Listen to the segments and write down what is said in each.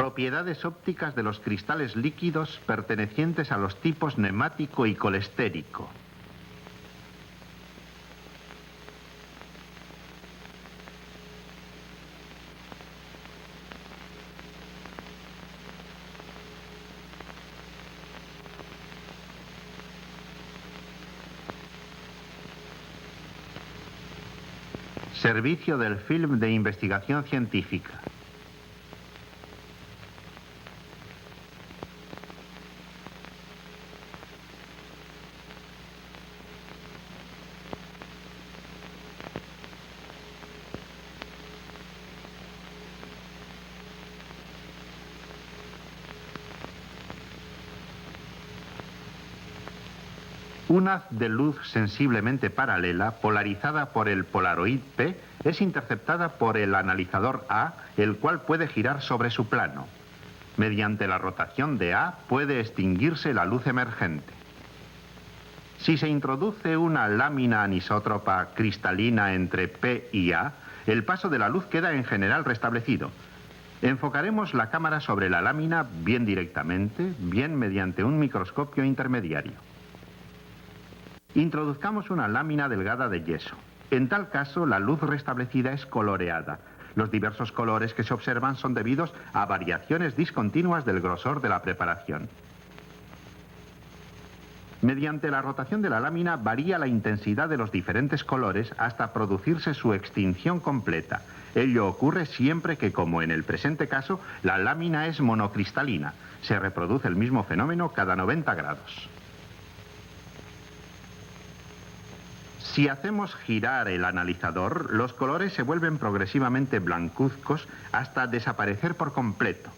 Propiedades ópticas de los cristales líquidos pertenecientes a los tipos nemático y colestérico. Servicio del Film de Investigación Científica. Un haz de luz sensiblemente paralela, polarizada por el polaroid P, es interceptada por el analizador A, el cual puede girar sobre su plano. Mediante la rotación de A puede extinguirse la luz emergente. Si se introduce una lámina anisótropa cristalina entre P y A, el paso de la luz queda en general restablecido. Enfocaremos la cámara sobre la lámina bien directamente, bien mediante un microscopio intermediario. Introduzcamos una lámina delgada de yeso. En tal caso, la luz restablecida es coloreada. Los diversos colores que se observan son debidos a variaciones discontinuas del grosor de la preparación. Mediante la rotación de la lámina varía la intensidad de los diferentes colores hasta producirse su extinción completa. Ello ocurre siempre que, como en el presente caso, la lámina es monocristalina. Se reproduce el mismo fenómeno cada 90 grados. Si hacemos girar el analizador, los colores se vuelven progresivamente blancuzcos hasta desaparecer por completo.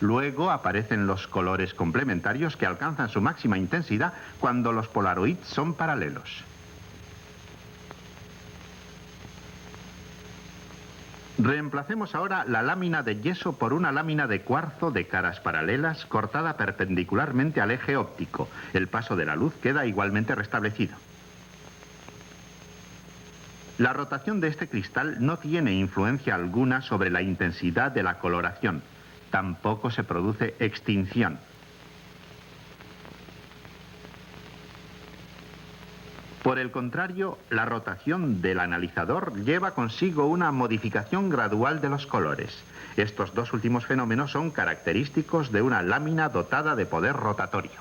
Luego aparecen los colores complementarios que alcanzan su máxima intensidad cuando los polaroids son paralelos. Reemplacemos ahora la lámina de yeso por una lámina de cuarzo de caras paralelas cortada perpendicularmente al eje óptico. El paso de la luz queda igualmente restablecido. La rotación de este cristal no tiene influencia alguna sobre la intensidad de la coloración. Tampoco se produce extinción. Por el contrario, la rotación del analizador lleva consigo una modificación gradual de los colores. Estos dos últimos fenómenos son característicos de una lámina dotada de poder rotatorio.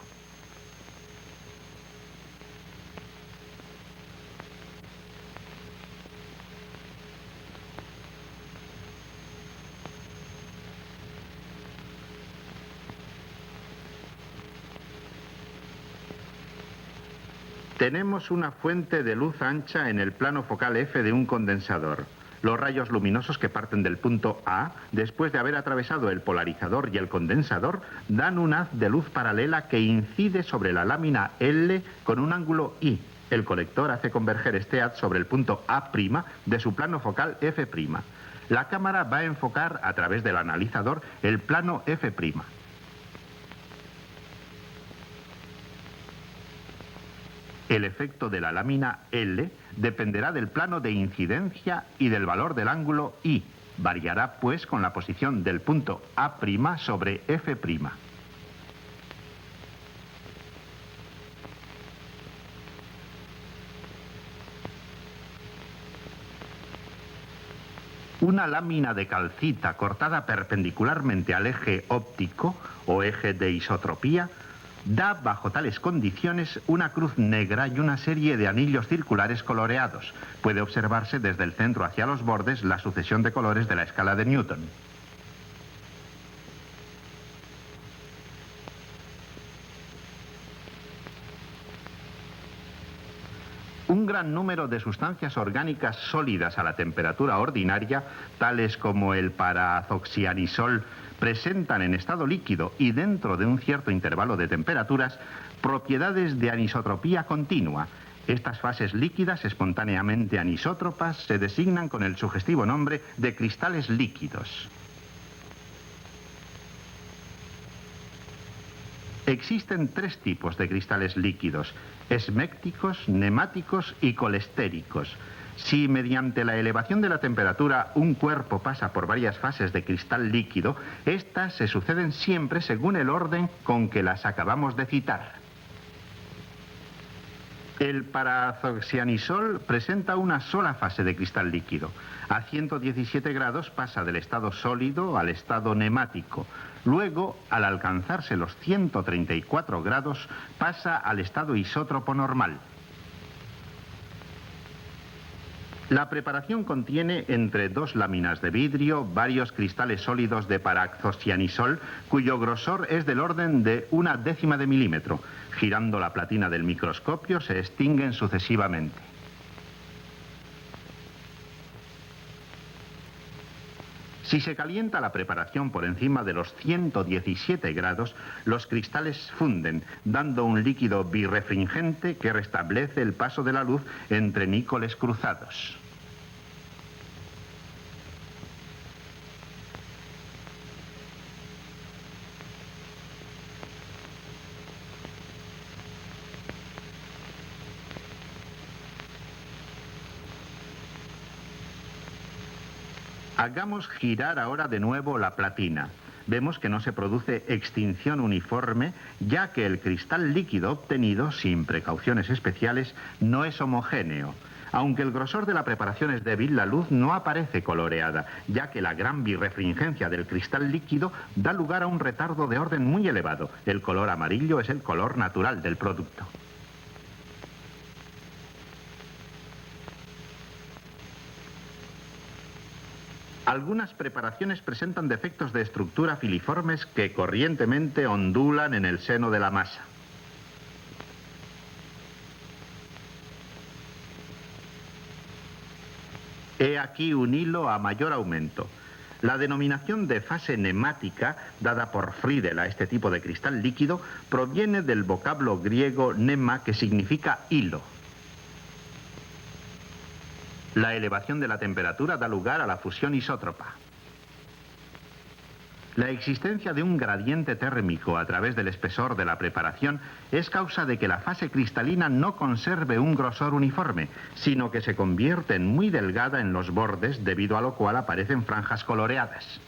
Tenemos una fuente de luz ancha en el plano focal F de un condensador. Los rayos luminosos que parten del punto A, después de haber atravesado el polarizador y el condensador, dan un haz de luz paralela que incide sobre la lámina L con un ángulo I. El colector hace converger este haz sobre el punto A' de su plano focal F'. La cámara va a enfocar a través del analizador el plano F'. El efecto de la lámina L dependerá del plano de incidencia y del valor del ángulo I. Variará, pues, con la posición del punto A' sobre F'. Una lámina de calcita cortada perpendicularmente al eje óptico o eje de isotropía da, bajo tales condiciones, una cruz negra y una serie de anillos circulares coloreados. Puede observarse desde el centro hacia los bordes la sucesión de colores de la escala de Newton. Un gran número de sustancias orgánicas sólidas a la temperatura ordinaria, tales como el parazoxianisol, presentan en estado líquido y dentro de un cierto intervalo de temperaturas propiedades de anisotropía continua. Estas fases líquidas espontáneamente anisótropas se designan con el sugestivo nombre de cristales líquidos. Existen tres tipos de cristales líquidos: esmécticos, nemáticos y colestéricos. Si mediante la elevación de la temperatura un cuerpo pasa por varias fases de cristal líquido, estas se suceden siempre según el orden con que las acabamos de citar. El parazoxianisol presenta una sola fase de cristal líquido. A 117 grados pasa del estado sólido al estado nemático. Luego, al alcanzarse los 134 grados, pasa al estado isótropo normal. La preparación contiene entre 2 láminas de vidrio varios cristales sólidos de parazoxianisol, cuyo grosor es del orden de 1/10 de milímetro. Girando la platina del microscopio se extinguen sucesivamente. Si se calienta la preparación por encima de los 117 grados, los cristales funden, dando un líquido birrefringente que restablece el paso de la luz entre nícoles cruzados. Hagamos girar ahora de nuevo la platina. Vemos que no se produce extinción uniforme, ya que el cristal líquido obtenido, sin precauciones especiales, no es homogéneo. Aunque el grosor de la preparación es débil, la luz no aparece coloreada, ya que la gran birrefringencia del cristal líquido da lugar a un retardo de orden muy elevado. El color amarillo es el color natural del producto. Algunas preparaciones presentan defectos de estructura filiformes que corrientemente ondulan en el seno de la masa. He aquí un hilo a mayor aumento. La denominación de fase nemática, dada por Friedel a este tipo de cristal líquido, proviene del vocablo griego nema, que significa hilo. La elevación de la temperatura da lugar a la fusión isótropa. La existencia de un gradiente térmico a través del espesor de la preparación es causa de que la fase cristalina no conserve un grosor uniforme, sino que se convierte en muy delgada en los bordes, debido a lo cual aparecen franjas coloreadas.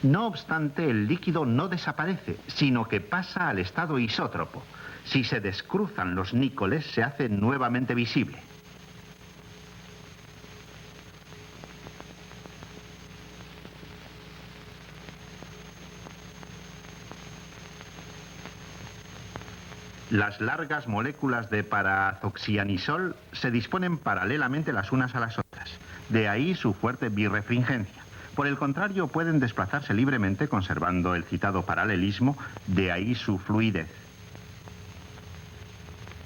No obstante, el líquido no desaparece, sino que pasa al estado isótropo. Si se descruzan los nícoles, se hace nuevamente visible. Las largas moléculas de parazoxianisol se disponen paralelamente las unas a las otras. De ahí su fuerte birrefringencia. Por el contrario, pueden desplazarse libremente conservando el citado paralelismo, de ahí su fluidez.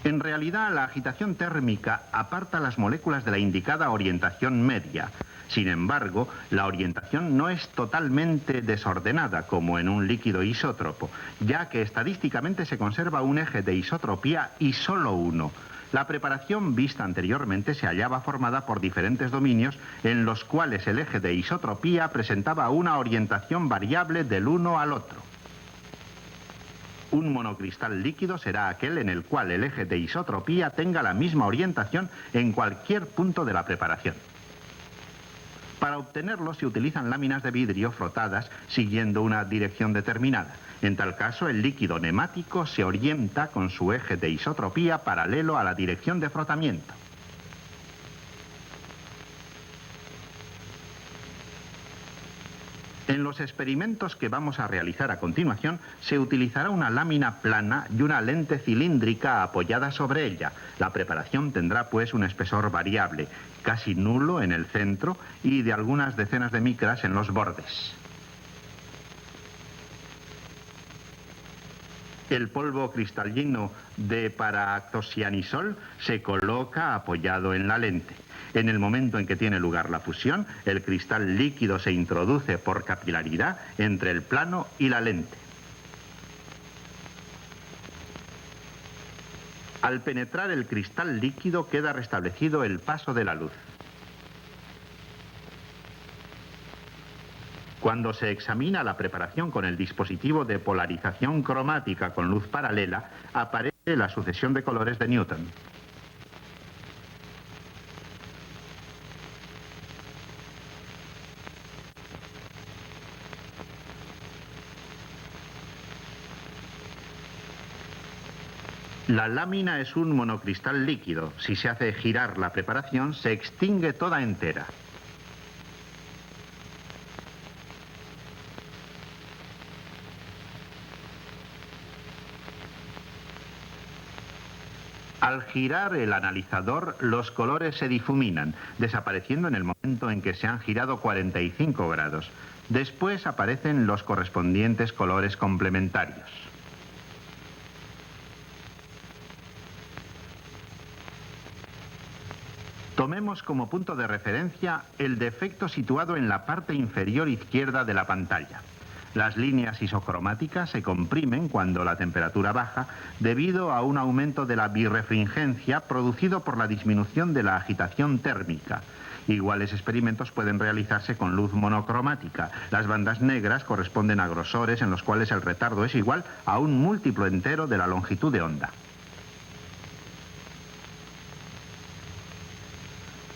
En realidad, la agitación térmica aparta las moléculas de la indicada orientación media. Sin embargo, la orientación no es totalmente desordenada como en un líquido isótropo, ya que estadísticamente se conserva un eje de isotropía y solo uno. La preparación vista anteriormente se hallaba formada por diferentes dominios en los cuales el eje de isotropía presentaba una orientación variable del uno al otro. Un monocristal líquido será aquel en el cual el eje de isotropía tenga la misma orientación en cualquier punto de la preparación. Para obtenerlo se utilizan láminas de vidrio frotadas siguiendo una dirección determinada. En tal caso, el líquido nemático se orienta con su eje de isotropía paralelo a la dirección de frotamiento. En los experimentos que vamos a realizar a continuación, se utilizará una lámina plana y una lente cilíndrica apoyada sobre ella. La preparación tendrá pues un espesor variable, casi nulo en el centro y de algunas decenas de micras en los bordes. El polvo cristalino de parazoxianisol se coloca apoyado en la lente. En el momento en que tiene lugar la fusión, el cristal líquido se introduce por capilaridad entre el plano y la lente. Al penetrar el cristal líquido queda restablecido el paso de la luz. Cuando se examina la preparación con el dispositivo de polarización cromática con luz paralela, aparece la sucesión de colores de Newton. La lámina es un monocristal líquido. Si se hace girar la preparación, se extingue toda entera. Al girar el analizador, los colores se difuminan, desapareciendo en el momento en que se han girado 45 grados. Después aparecen los correspondientes colores complementarios. Tomemos como punto de referencia el defecto situado en la parte inferior izquierda de la pantalla. Las líneas isocromáticas se comprimen cuando la temperatura baja debido a un aumento de la birrefringencia producido por la disminución de la agitación térmica. Iguales experimentos pueden realizarse con luz monocromática. Las bandas negras corresponden a grosores en los cuales el retardo es igual a un múltiplo entero de la longitud de onda.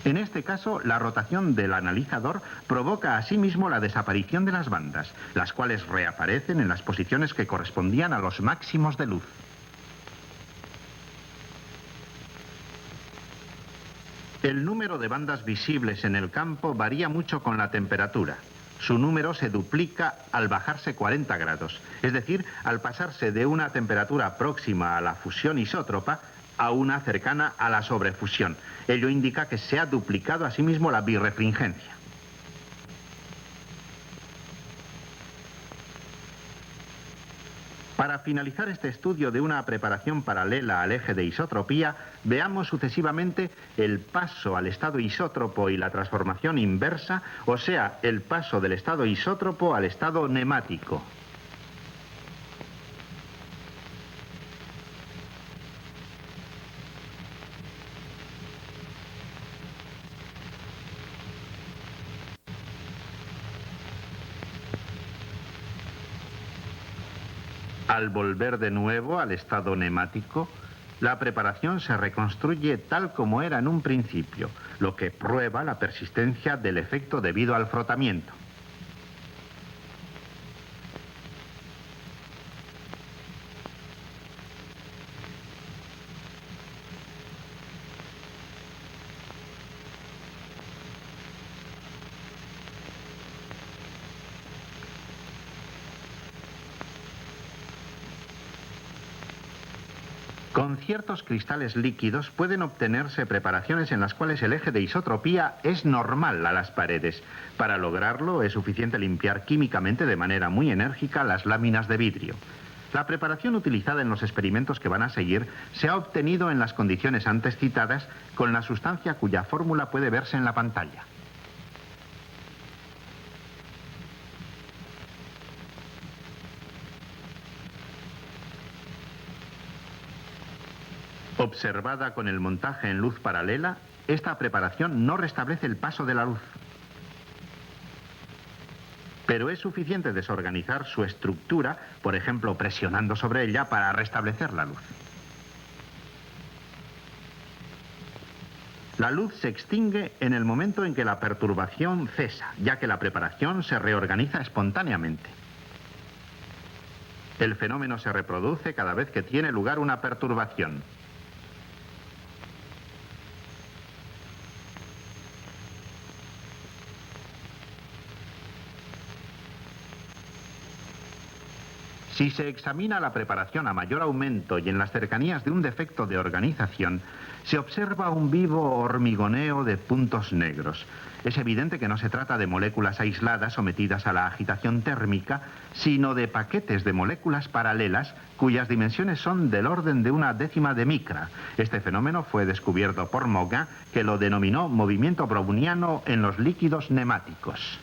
En este caso, la rotación del analizador provoca asimismo la desaparición de las bandas, las cuales reaparecen en las posiciones que correspondían a los máximos de luz. El número de bandas visibles en el campo varía mucho con la temperatura. Su número se duplica al bajarse 40 grados, es decir, al pasarse de una temperatura próxima a la fusión isótropa a una cercana a la sobrefusión. Ello indica que se ha duplicado asimismo la birrefringencia. Para finalizar este estudio de una preparación paralela al eje de isotropía, veamos sucesivamente el paso al estado isótropo y la transformación inversa, o sea, el paso del estado isótropo al estado nemático. Al volver de nuevo al estado nemático, la preparación se reconstruye tal como era en un principio, lo que prueba la persistencia del efecto debido al frotamiento. Con ciertos cristales líquidos pueden obtenerse preparaciones en las cuales el eje de isotropía es normal a las paredes. Para lograrlo es suficiente limpiar químicamente de manera muy enérgica las láminas de vidrio. La preparación utilizada en los experimentos que van a seguir se ha obtenido en las condiciones antes citadas con la sustancia cuya fórmula puede verse en la pantalla. Observada con el montaje en luz paralela, esta preparación no restablece el paso de la luz. Pero es suficiente desorganizar su estructura, por ejemplo, presionando sobre ella para restablecer la luz. La luz se extingue en el momento en que la perturbación cesa, ya que la preparación se reorganiza espontáneamente. El fenómeno se reproduce cada vez que tiene lugar una perturbación. Si se examina la preparación a mayor aumento y en las cercanías de un defecto de organización, se observa un vivo hormigoneo de puntos negros. Es evidente que no se trata de moléculas aisladas sometidas a la agitación térmica, sino de paquetes de moléculas paralelas cuyas dimensiones son del orden de una décima de micra. Este fenómeno fue descubierto por Maugin, que lo denominó movimiento browniano en los líquidos nemáticos.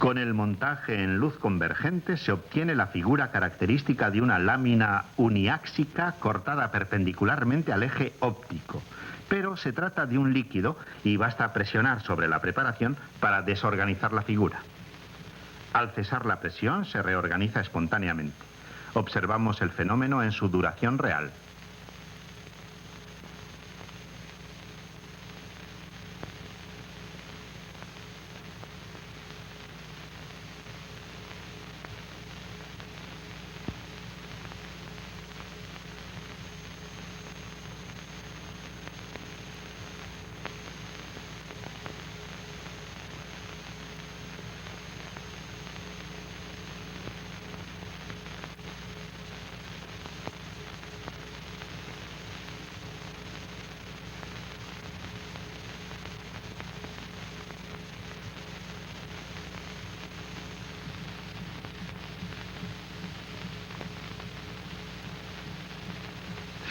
Con el montaje en luz convergente se obtiene la figura característica de una lámina uniáxica cortada perpendicularmente al eje óptico. Pero se trata de un líquido y basta presionar sobre la preparación para desorganizar la figura. Al cesar la presión, se reorganiza espontáneamente. Observamos el fenómeno en su duración real.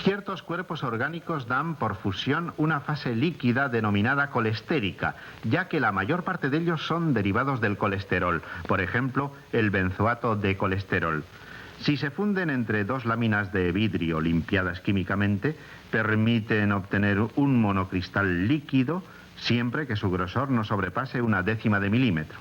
Ciertos cuerpos orgánicos dan por fusión una fase líquida denominada colestérica, ya que la mayor parte de ellos son derivados del colesterol, por ejemplo, el benzoato de colesterol. Si se funden entre dos láminas de vidrio limpiadas químicamente, permiten obtener un monocristal líquido siempre que su grosor no sobrepase 1/10 de milímetro.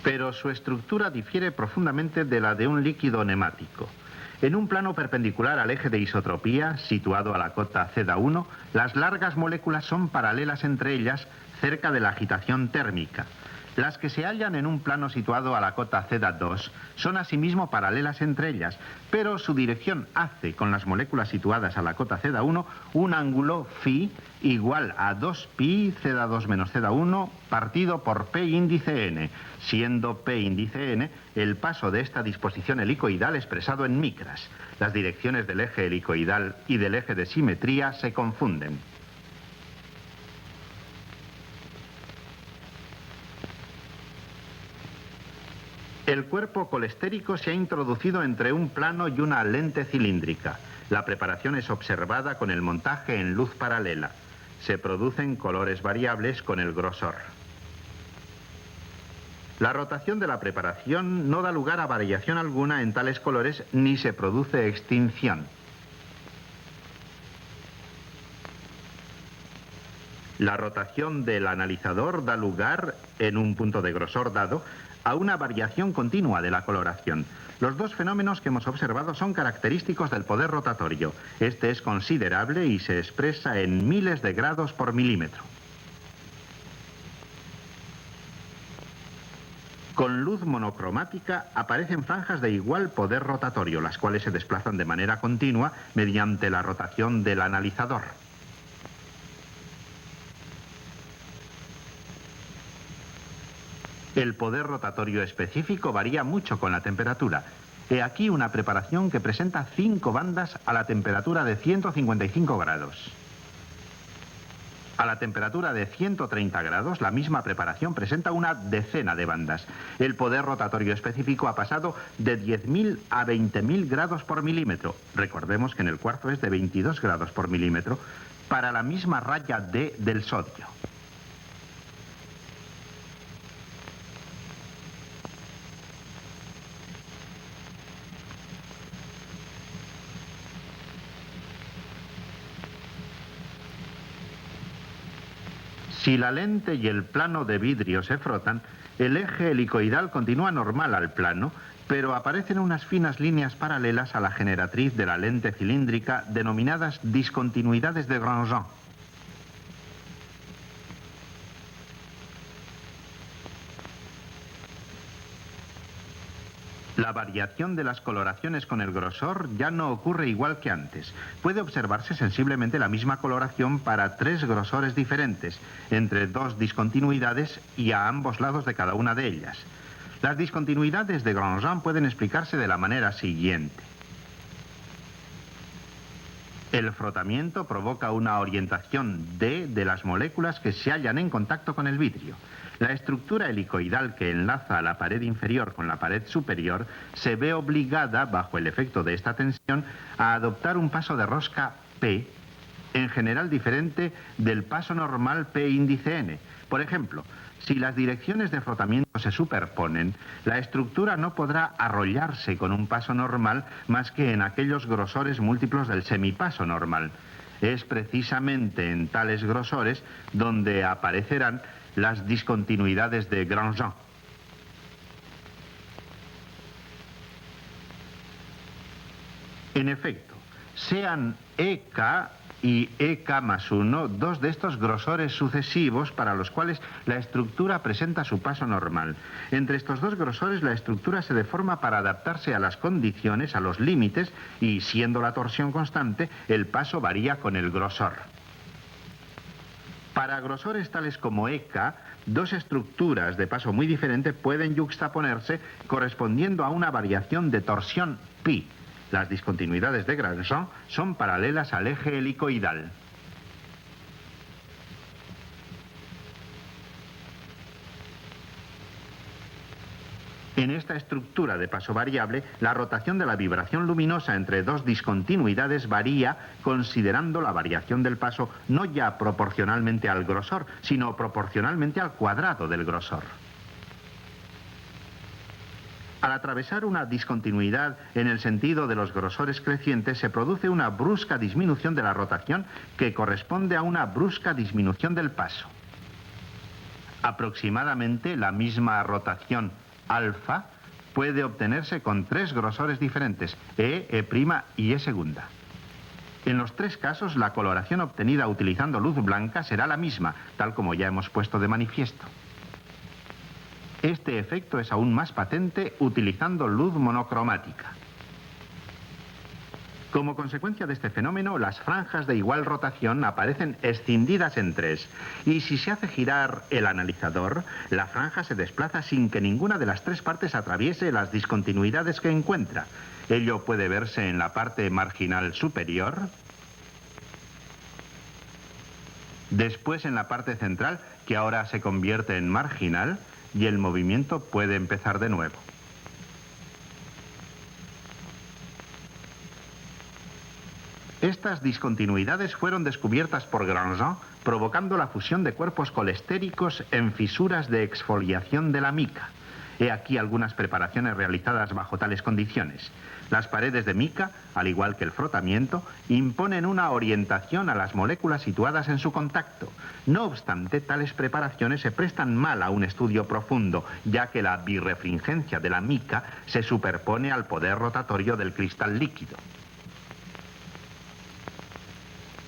Pero su estructura difiere profundamente de la de un líquido nemático. En un plano perpendicular al eje de isotropía, situado a la cota Z1, las largas moléculas son paralelas entre ellas cerca de la agitación térmica. Las que se hallan en un plano situado a la cota Z2 son asimismo paralelas entre ellas, pero su dirección hace con las moléculas situadas a la cota Z1 un ángulo φ igual a 2pi Z2 menos Z1 partido por P índice n, siendo P índice n el paso de esta disposición helicoidal expresado en micras. Las direcciones del eje helicoidal y del eje de simetría se confunden. El cuerpo colestérico se ha introducido entre un plano y una lente cilíndrica. La preparación es observada con el montaje en luz paralela. Se producen colores variables con el grosor. La rotación de la preparación no da lugar a variación alguna en tales colores ni se produce extinción. La rotación del analizador da lugar, en un punto de grosor dado, a una variación continua de la coloración. Los dos fenómenos que hemos observado son característicos del poder rotatorio. Este es considerable y se expresa en miles de grados por milímetro. Con luz monocromática aparecen franjas de igual poder rotatorio, las cuales se desplazan de manera continua mediante la rotación del analizador. El poder rotatorio específico varía mucho con la temperatura. He aquí una preparación que presenta 5 bandas a la temperatura de 155 grados. A la temperatura de 130 grados, la misma preparación presenta una decena de bandas. El poder rotatorio específico ha pasado de 10.000 a 20.000 grados por milímetro. Recordemos que en el cuarzo es de 22 grados por milímetro para la misma raya D del sodio. Si la lente y el plano de vidrio se frotan, el eje helicoidal continúa normal al plano, pero aparecen unas finas líneas paralelas a la generatriz de la lente cilíndrica denominadas discontinuidades de Grandjean. La variación de las coloraciones con el grosor ya no ocurre igual que antes. Puede observarse sensiblemente la misma coloración para 3 grosores diferentes, entre 2 discontinuidades y a ambos lados de cada una de ellas. Las discontinuidades de Grandjean pueden explicarse de la manera siguiente. El frotamiento provoca una orientación D de las moléculas que se hallan en contacto con el vidrio. La estructura helicoidal que enlaza a la pared inferior con la pared superior se ve obligada, bajo el efecto de esta tensión, a adoptar un paso de rosca P, en general diferente del paso normal P índice N. Por ejemplo, si las direcciones de frotamiento se superponen, la estructura no podrá arrollarse con un paso normal más que en aquellos grosores múltiplos del semipaso normal. Es precisamente en tales grosores donde aparecerán las discontinuidades de Grandjean. En efecto, sean EK y EK más 1, dos de estos grosores sucesivos para los cuales la estructura presenta su paso normal. Entre estos dos grosores la estructura se deforma para adaptarse a las condiciones, a los límites, y siendo la torsión constante, el paso varía con el grosor. Para grosores tales como EK, dos estructuras de paso muy diferente pueden yuxtaponerse correspondiendo a una variación de torsión pi. Las discontinuidades de Grandjean son paralelas al eje helicoidal. En esta estructura de paso variable, la rotación de la vibración luminosa entre dos discontinuidades varía considerando la variación del paso no ya proporcionalmente al grosor, sino proporcionalmente al cuadrado del grosor. Al atravesar una discontinuidad en el sentido de los grosores crecientes, se produce una brusca disminución de la rotación que corresponde a una brusca disminución del paso. Aproximadamente la misma rotación alfa puede obtenerse con tres grosores diferentes, E', E' y E segunda. En los tres casos, la coloración obtenida utilizando luz blanca será la misma, tal como ya hemos puesto de manifiesto. Este efecto es aún más patente utilizando luz monocromática. Como consecuencia de este fenómeno, las franjas de igual rotación aparecen escindidas en tres, y si se hace girar el analizador, la franja se desplaza sin que ninguna de las tres partes atraviese las discontinuidades que encuentra. Ello puede verse en la parte marginal superior, después en la parte central, que ahora se convierte en marginal, y el movimiento puede empezar de nuevo. Estas discontinuidades fueron descubiertas por Grandjean, provocando la fusión de cuerpos colestéricos en fisuras de exfoliación de la mica. He aquí algunas preparaciones realizadas bajo tales condiciones. Las paredes de mica, al igual que el frotamiento, imponen una orientación a las moléculas situadas en su contacto. No obstante, tales preparaciones se prestan mal a un estudio profundo, ya que la birrefringencia de la mica se superpone al poder rotatorio del cristal líquido.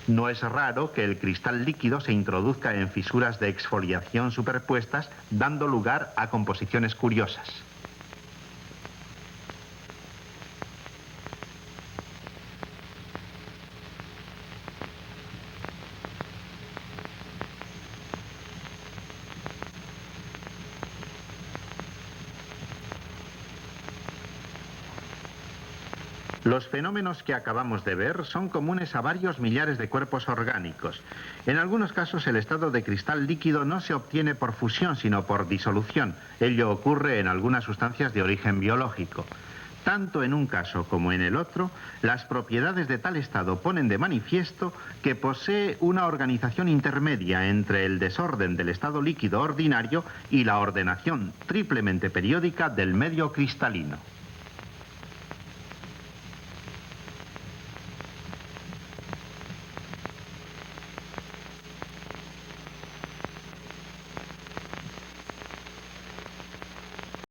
No es raro que el cristal líquido se introduzca en fisuras de exfoliación superpuestas, dando lugar a composiciones curiosas. Los fenómenos que acabamos de ver son comunes a varios millares de cuerpos orgánicos. En algunos casos el estado de cristal líquido no se obtiene por fusión, sino por disolución. Ello ocurre en algunas sustancias de origen biológico. Tanto en un caso como en el otro, las propiedades de tal estado ponen de manifiesto que posee una organización intermedia entre el desorden del estado líquido ordinario y la ordenación triplemente periódica del medio cristalino.